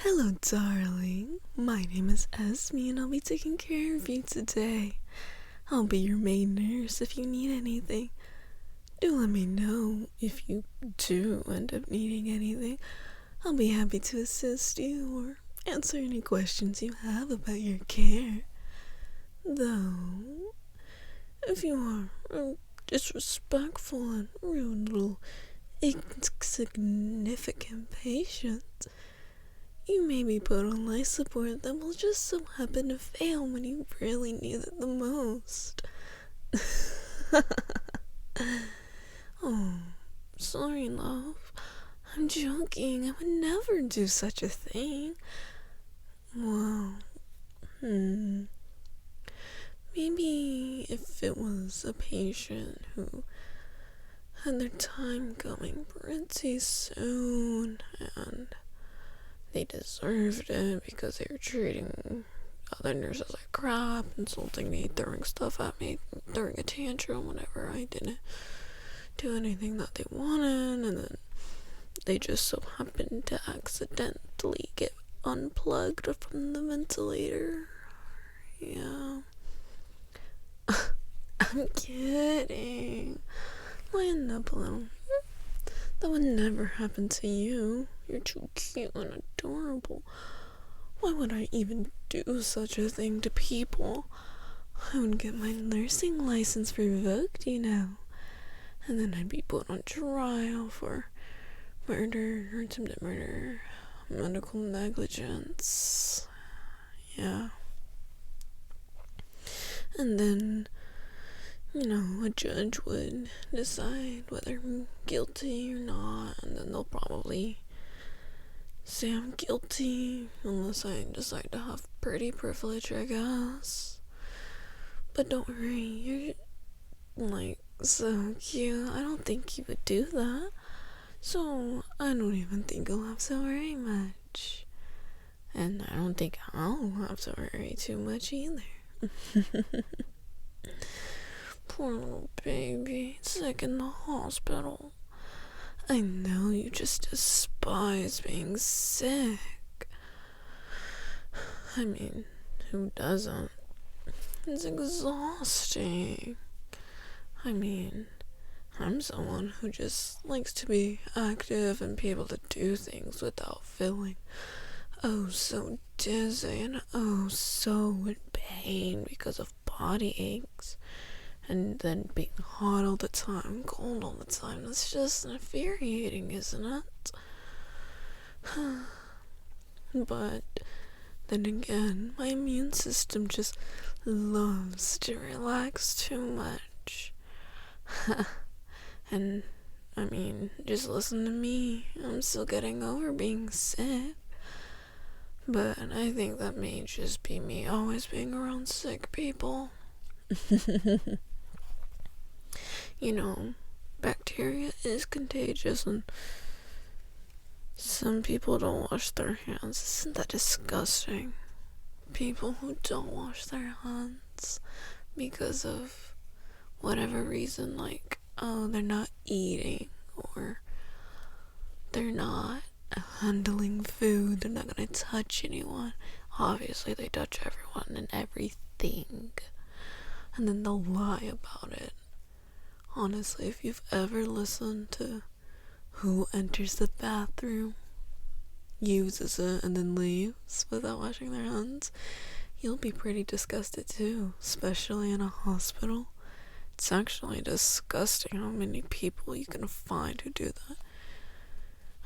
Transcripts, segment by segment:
Hello, darling. My name is Esme, and I'll be taking care of you today. I'll be your maid nurse if you need anything. Do let me know if you do end up needing anything. I'll be happy to assist you or answer any questions you have about your care. Though, if you are a disrespectful and rude little insignificant patient, you may be put on life support that will just so happen to fail when you really need it the most. Oh, sorry, love. I'm joking. I would never do such a thing. Well, maybe if it was a patient who had their time coming pretty soon and they deserved it because they were treating other nurses like crap, insulting me, throwing stuff at me, throwing a tantrum whenever I didn't do anything that they wanted, and then they just so happened to accidentally get unplugged from the ventilator. Yeah. I'm kidding. Lighten up a little. That would never happen to you. You're too cute and adorable. Why would I even do such a thing to people? I would get my nursing license revoked, you know. And then I'd be put on trial for murder, or attempted murder, medical negligence. Yeah. And then, a judge would decide whether I'm guilty or not, and then they'll probably say I'm guilty unless I decide to have pretty privilege, I guess. But don't worry, you're so cute. I don't think you would do that, so I don't even think I'll have to worry much, and I don't think I'll have to worry too much either. Poor little baby, sick in the hospital. I know you just despise being sick. I mean, who doesn't? It's exhausting. I mean, I'm someone who just likes to be active and be able to do things without feeling so dizzy and so in pain because of body aches. And then being hot all the time, cold all the time, that's just infuriating, isn't it? But then again, my immune system just loves to relax too much. And, I mean, just listen to me. I'm still getting over being sick. But I think that may just be me always being around sick people. Bacteria is contagious, and some people don't wash their hands. Isn't that disgusting? People who don't wash their hands because of whatever reason, they're not eating, or they're not handling food, they're not gonna touch anyone. Obviously, they touch everyone and everything, and then they'll lie about it. Honestly, if you've ever listened to who enters the bathroom, uses it, and then leaves without washing their hands, you'll be pretty disgusted too, especially in a hospital. It's actually disgusting how many people you can find who do that.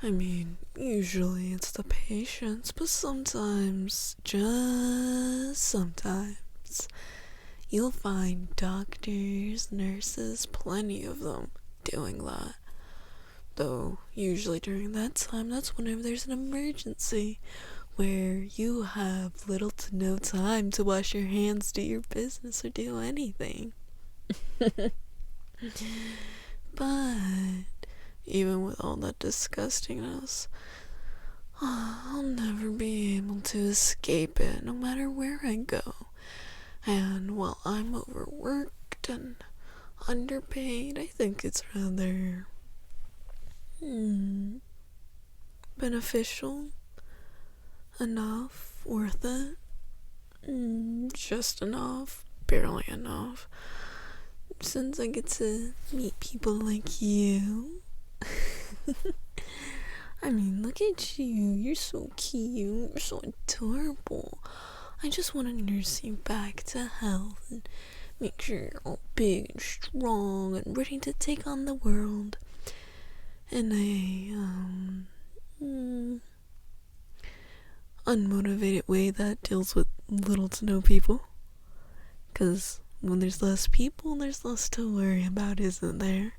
I mean, usually it's the patients, but sometimes, just sometimes, you'll find doctors, nurses, plenty of them doing that. Though, usually during that time, that's whenever there's an emergency, where you have little to no time to wash your hands, do your business, or do anything. But even with all that disgustingness, I'll never be able to escape it, no matter where I go. And while I'm overworked and underpaid, I think it's rather beneficial enough, worth it. Just enough, barely enough. Since I get to meet people like you. I mean, look at you. You're so cute. You're so adorable. I just want to nurse you back to health and make sure you're all big and strong and ready to take on the world in a unmotivated way that deals with little to no people. Because when there's less people, there's less to worry about, isn't there?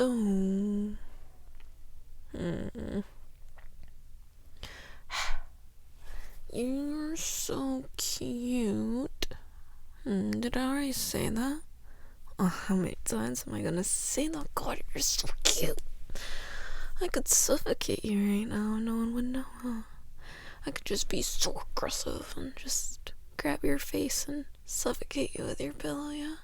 Oh. You're so cute. Did I already say that? Oh, how many times am I gonna say that? God, you're so cute. I could suffocate you right now and no one would know, huh? I could just be so aggressive and just grab your face and suffocate you with your pillow, yeah?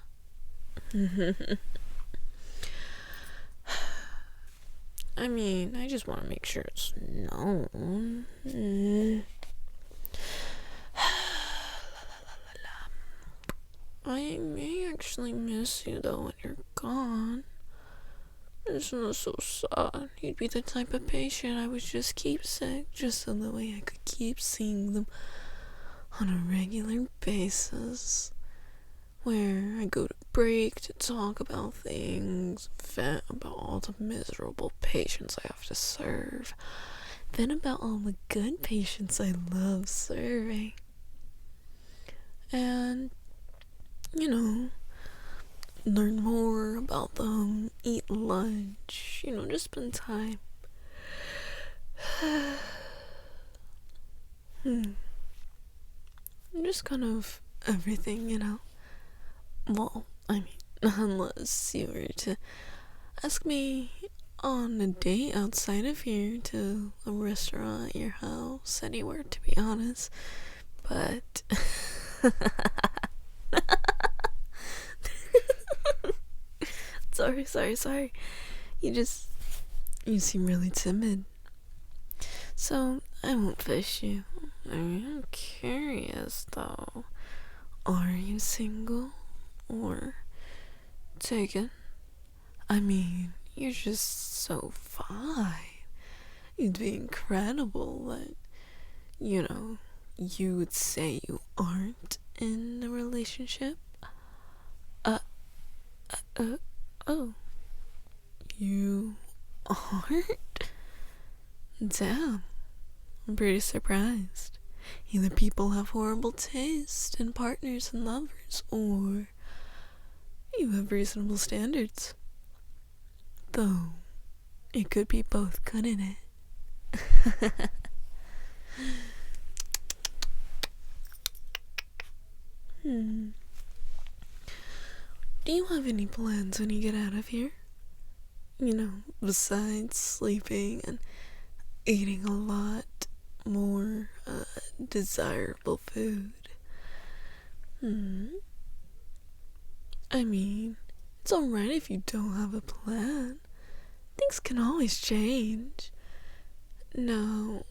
I mean, I just want to make sure it's known. I may actually miss you though when you're gone. It's not so sad. You'd be the type of patient I would just keep sick just so that way I could keep seeing them on a regular basis. Where I go to break to talk about things, vent about all the miserable patients I have to serve, vent about all the good patients I love serving. And, learn more about them, eat lunch, just spend time. Just kind of everything. Well, I mean, unless you were to ask me on a date outside of here to a restaurant, your house, anywhere, to be honest. But sorry. You seem really timid. So I won't fish you. I mean, I'm curious though. Are you single? Or taken? I mean, you're just so fine. It'd be incredible that, you would say you aren't in a relationship. Oh. You aren't? Damn. I'm pretty surprised. Either people have horrible taste in partners and lovers, or you have reasonable standards. Though, it could be both, couldn't it? Do you have any plans when you get out of here? Besides sleeping and eating a lot more desirable food. I mean, it's alright if you don't have a plan. Things can always change. Now,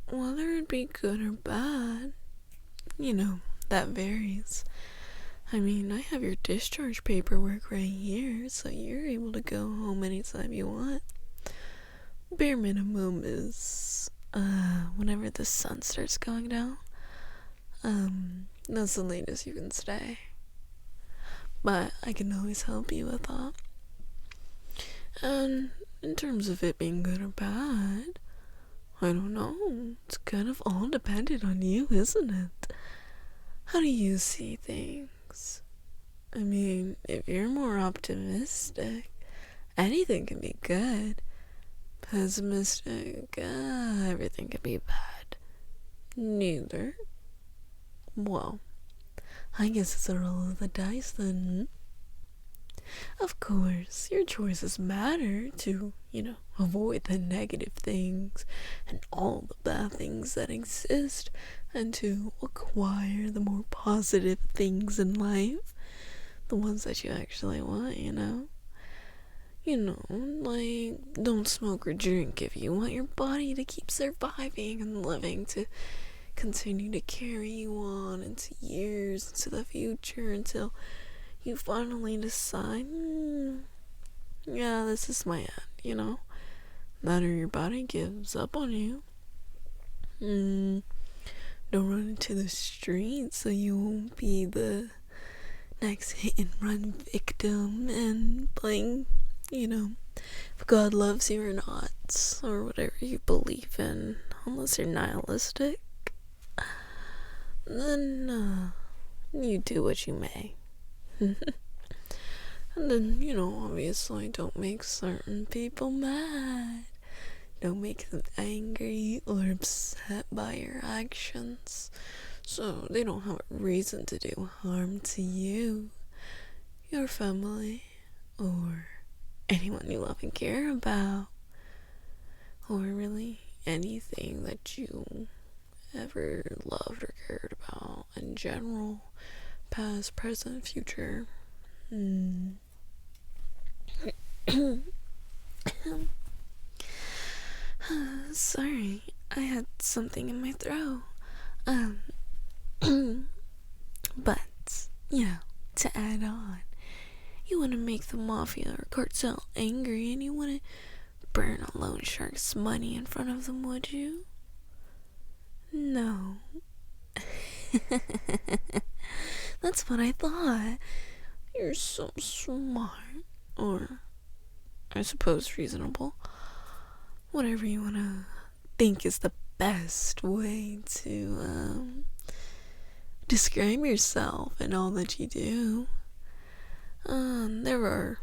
whether it be good or bad, that varies. I mean, I have your discharge paperwork right here, so you're able to go home anytime you want. Bare minimum is, whenever the sun starts going down. That's the latest you can stay. But I can always help you with that. And in terms of it being good or bad, I don't know. It's kind of all dependent on you, isn't it? How do you see things? I mean, if you're more optimistic, anything can be good. Pessimistic, everything can be bad. Neither. Well, I guess it's a roll of the dice then. Of course, your choices matter to, avoid the negative things and all the bad things that exist, and to acquire the more positive things in life, the ones that you actually want, like, don't smoke or drink if you want your body to keep surviving and living, to continue to carry you on into years, into the future, until you finally decide, yeah, this is my end, That or your body gives up on you. Don't run into the street so you won't be the next hit and run victim and playing, if God loves you or not, or whatever you believe in, unless you're nihilistic, then you do what you may. And then, obviously don't make certain people mad. Don't make them angry or upset by your actions, so they don't have a reason to do harm to you, your family, or anyone you love and care about, or really anything that you ever loved or cared about in general, past, present, future. Sorry, I had something in my throat. But, to add on, you want to make the mafia or cartel angry and you want to burn a loan shark's money in front of them, would you? No. That's what I thought. You're so smart. Or, I suppose, reasonable. Whatever you want to think is the best way to describe yourself and all that you do. There are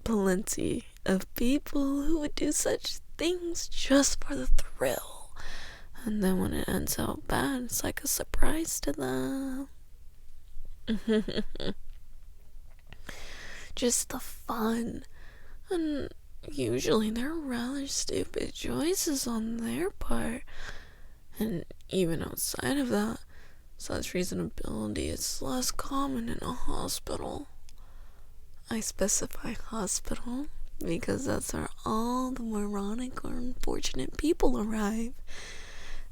plenty of people who would do such things just for the thrill, and then when it ends out bad, it's like a surprise to them. Just the fun. And usually they're rather stupid choices on their part, and even outside of that, such reasonability is less common in a hospital. I specify hospital because that's where all the moronic or unfortunate people arrive.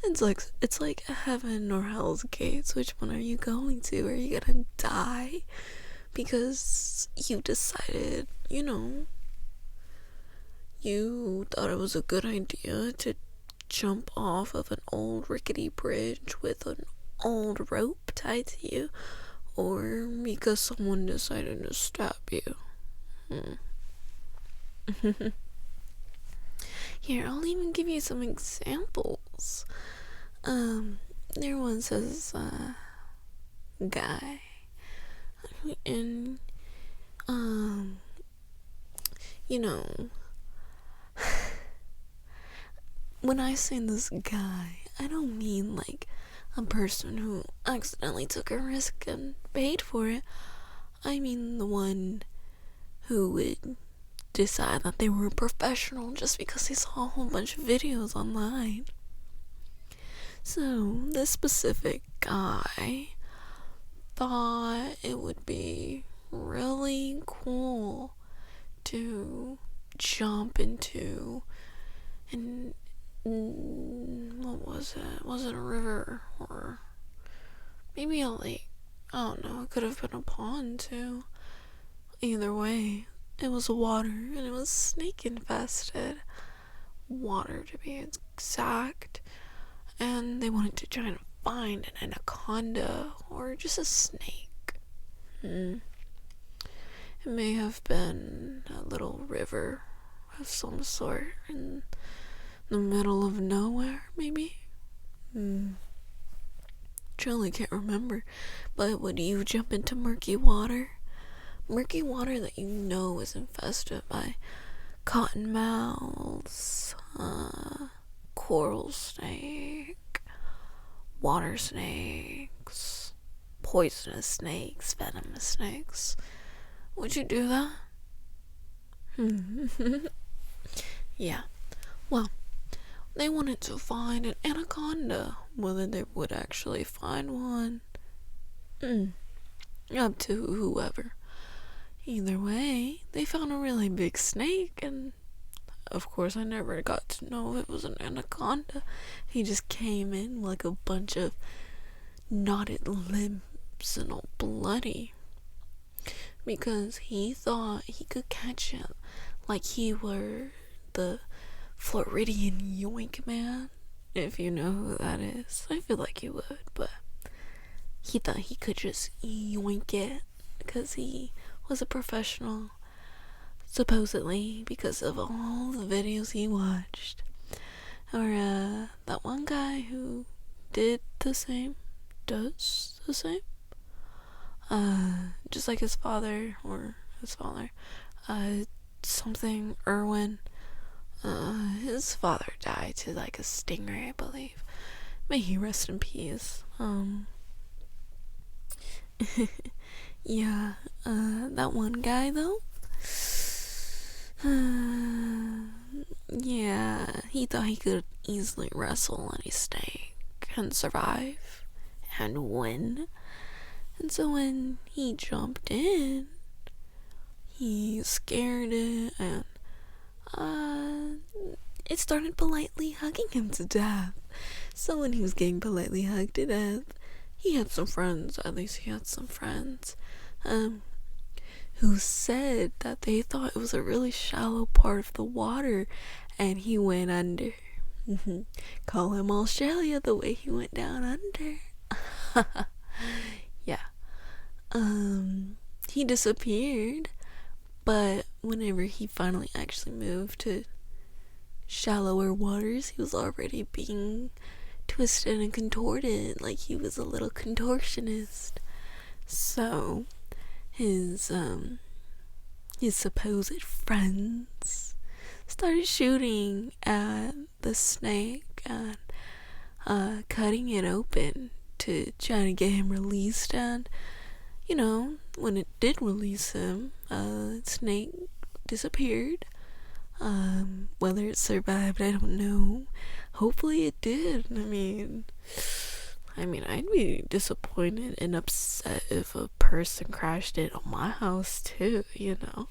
It's like heaven or hell's gates. Which one are you going to? Are you gonna die because you decided, you thought it was a good idea to jump off of an old rickety bridge with an old rope tied to you, or because someone decided to stab you? Here, I'll even give you some examples. There was this guy, and when I say this guy, I don't mean like a person who accidentally took a risk and paid for it. I mean the one who would decide that they were a professional just because they saw a whole bunch of videos online. So this specific guy thought it would be really cool to jump into, and what was it? Was it a river or maybe a lake? I don't know. It could have been a pond too. Either way, it was water, and it was snake infested water, to be exact. And they wanted to try and find an anaconda or just a snake. It may have been a little river of some sort in the middle of nowhere, maybe. Truly can't remember. But would you jump into murky water? Murky water that you know is infested by cottonmouths, coral snake, water snakes, poisonous snakes, venomous snakes. Would you do that? Yeah. Well, they wanted to find an anaconda. Whether they would actually find one, up to whoever. Either way, they found a really big snake, and of course I never got to know if it was an anaconda. He just came in like a bunch of knotted limbs and all bloody, because he thought he could catch him like he were the Floridian Yoink Man, if you know who that is. I feel like you would, but he thought he could just yoink it because he was a professional, supposedly, because of all the videos he watched. Or that one guy who does the same, just like his father, something Irwin. His father died to like a stingray, I believe. May he rest in peace. Yeah, that one guy though. Yeah, he thought he could easily wrestle any snake and survive and win. And so when he jumped in, he scared it, and it started politely hugging him to death. So when he was getting politely hugged to death, he had some friends, who said that they thought it was a really shallow part of the water, and he went under. Call him Australia, the way he went down under. Yeah. He disappeared, but whenever he finally actually moved to shallower waters, he was already being twisted and contorted like he was a little contortionist. So his supposed friends started shooting at the snake and cutting it open to try to get him released. And you know, when it did release him, snake disappeared. Whether it survived, I don't know. Hopefully it did. I mean, I'd be disappointed and upset if a person crashed it on my house too, you know.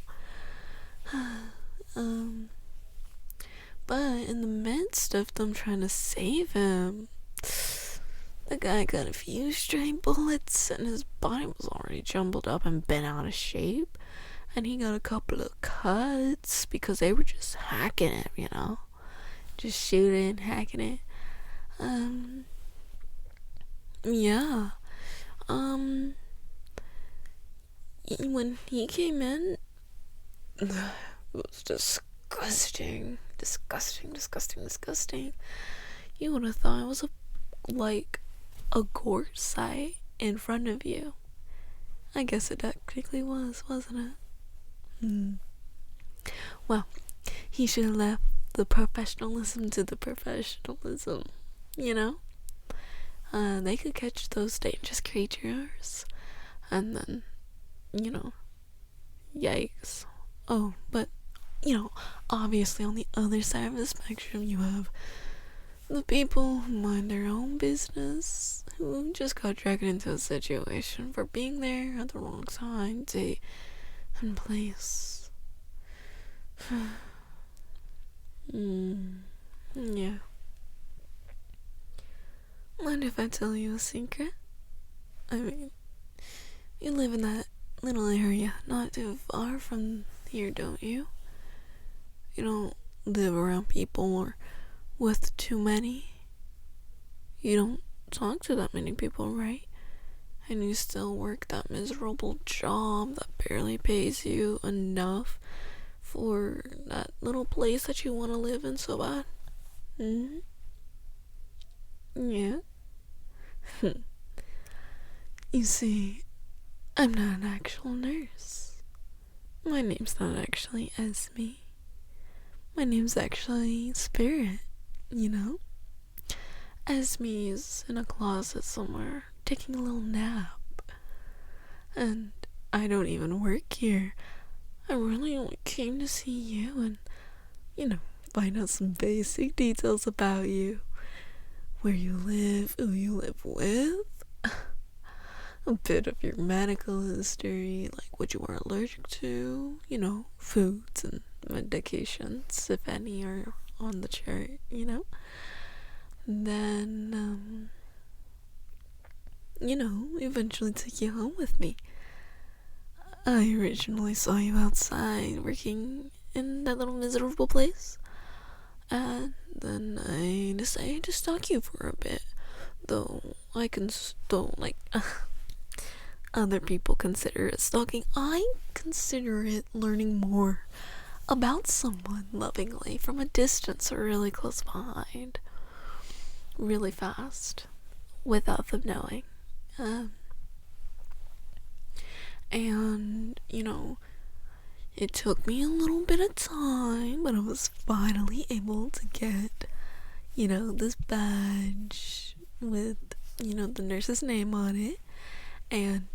But in the midst of them trying to save him, the guy got a few stray bullets and his body was already jumbled up and bent out of shape. And he got a couple of cuts because they were just hacking it, you know. Just shooting, hacking it. Yeah. When he came in, it was disgusting. You would have thought it was like a gore site in front of you. I guess it technically was, wasn't it? Well, he should have left the professionalism to the professionalism, you know? They could catch those dangerous creatures, and then, you know, yikes. Oh, but, you know, obviously on the other side of the spectrum, you have the people who mind their own business, who just got dragged into a situation for being there at the wrong time, date, and place. Yeah. Mind if I tell you a secret? I mean, you live in that little area not too far from here, don't you? You don't live around people or with too many. You don't talk to that many people, right? And you still work that miserable job that barely pays you enough for that little place that you want to live in so bad. Yeah. You see, I'm not an actual nurse. My name's not actually Esme. My name's actually Spirit, you know? Esme's in a closet somewhere, taking a little nap. And I don't even work here. I really only came to see you and, you know, find out some basic details about you. Where you live, who you live with. a bit of your medical history, like what you are allergic to, foods and medications, if any, are on the chart. Then, eventually take you home with me. I originally saw you outside working in that little miserable place, and then I decided to stalk you for a bit. Though I can still, other people consider it stalking, I consider it learning more about someone lovingly from a distance or really close behind, really fast, without them knowing. And, it took me a little bit of time, but I was finally able to get, this badge with, the nurse's name on it. And,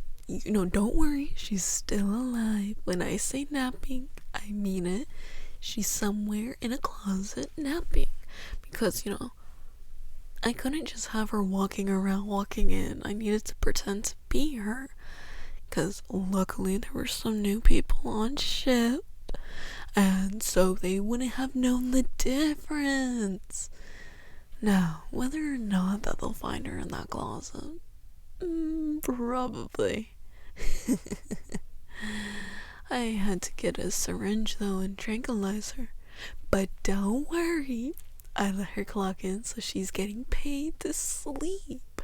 don't worry, she's still alive. When I say napping, I mean it. She's somewhere in a closet napping. Because, I couldn't just have her walking in. I needed to pretend to be her. Because luckily there were some new people on shift. And so they wouldn't have known the difference. Now, whether or not that they'll find her in that closet, probably. I had to get a syringe though and tranquilize her. But don't worry, I let her clock in so she's getting paid to sleep.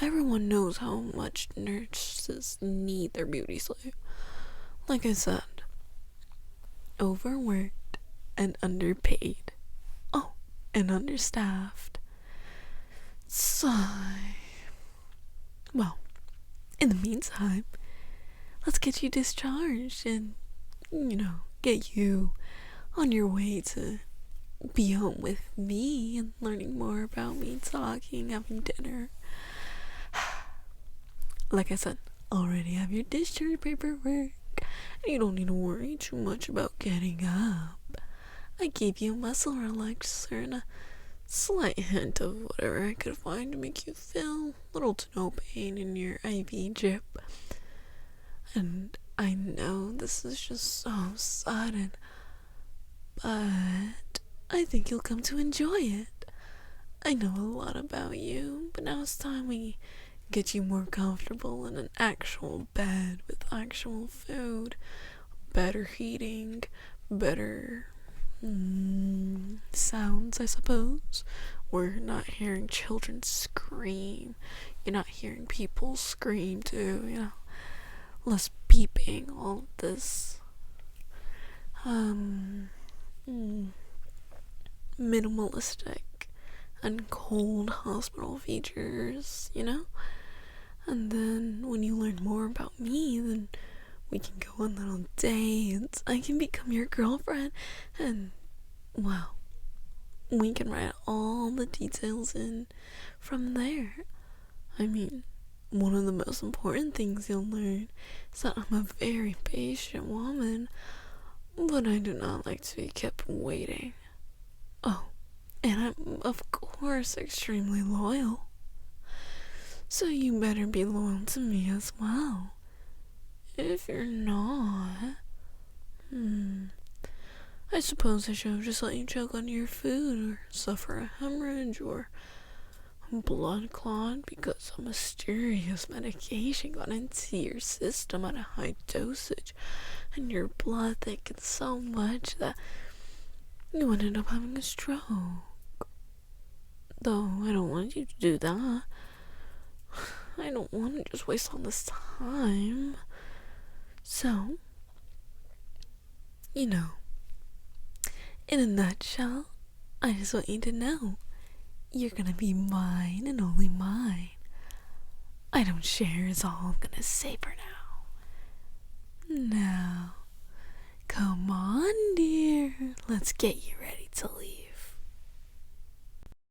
Everyone knows how much nurses need their beauty sleep. Like I said, overworked and underpaid. Oh, and understaffed. Sigh. Well, in the meantime, let's get you discharged and, get you on your way to be home with me and learning more about me, talking, having dinner. Like I said, already have your discharge paperwork. You don't need to worry too much about getting up. I gave you a muscle relaxer and a slight hint of whatever I could find to make you feel little to no pain in your IV drip. And I know this is just so sudden, but I think you'll come to enjoy it. I know a lot about you, but now it's time we get you more comfortable in an actual bed with actual food, better heating, better sounds, I suppose. We're not hearing children scream. You're not hearing people scream too, less beeping, all of this minimalistic and cold hospital features, And then when you learn more about me, then we can go on little dates. I can become your girlfriend, and, well, we can write all the details in from there. I mean, one of the most important things you'll learn is that I'm a very patient woman, but I do not like to be kept waiting. Oh, and I'm, of course, extremely loyal. So you better be loyal to me as well. If you're not, I suppose I should have just let you choke on your food or suffer a hemorrhage or a blood clot because a mysterious medication got into your system at a high dosage and your blood thickened so much that you ended up having a stroke. Though I don't want you to do that. I don't want to just waste all this time. So, in a nutshell, I just want you to know you're gonna be mine and only mine. I don't share is all I'm gonna say for now. Now, come on, dear. Let's get you ready to leave.